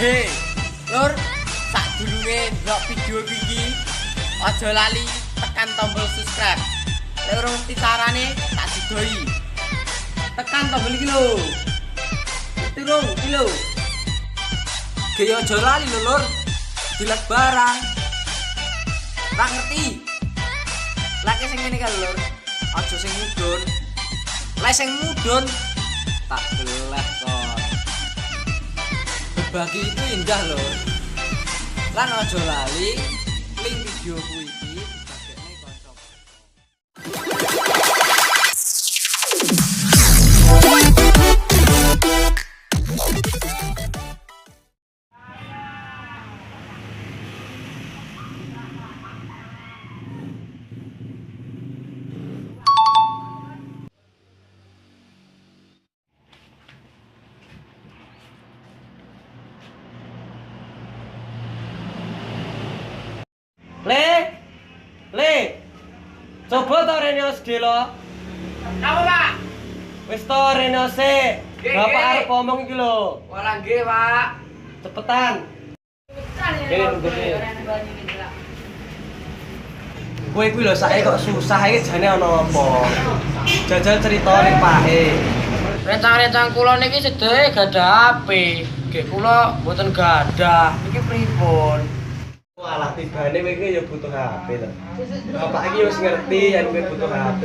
Hei, lur, sadurunge ndelok video iki aja lali tekan tombol subscribe. Lek ora ngerti carane tak didoi. Tekan tombol iki lho. Itu lho, iki lho. Ge yo aja lali lho, Lur. Dilat barang. Ora ngerti. Lek sing ngene kan, Lur. Aja sing mudun. Lek sing mudun tak geleh kon. Berbagi itu indah, Lur. Lan aja lali link videoku iki dibagekne kanca. Le, coba to rene sedelo. Apa, Pak? Wis to rene sik. Bapak arep ngomong iki lho. Ora nggih, Pak. Cepetan. Kowe kuwi lho saiki kok susah iki jane ana apa? Jajal crita ning pake. Rencang-rencang kula niki sedaya gadah HP. Nggih kula mboten gadah. Iki pripun? Walah tibane kowe iki ya butuh HP to. Bapak iki wis ngerti yen kowe butuh HP.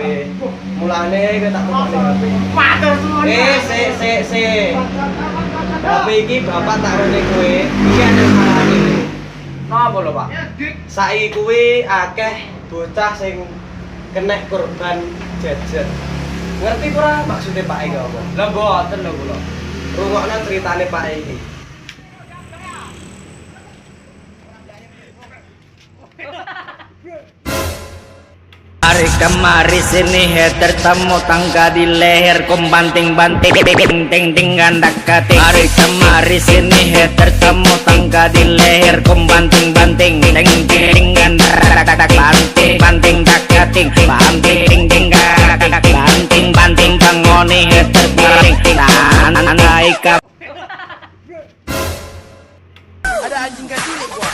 Mulane kowe tak tukokne HP. Matur suwun. Sik. HP iki bapak taruhne kowe. Iki ana salahane. Napa lho, Pak? Saiki kuwi akeh bocah sing kena korban jajan. Ngerti ora maksudnya Pak iki apa? Lah mboten lho kula. Rungokno ceritane Pak iki. Hari kemari sini tertemu tangga di leher kum banting-banting ting ganda kating. Hari kemari sini tertemu tangga di leher kum banting-banting ting ganda banting kating banting tangoni terbaring naik. Ada anjing kecil gua.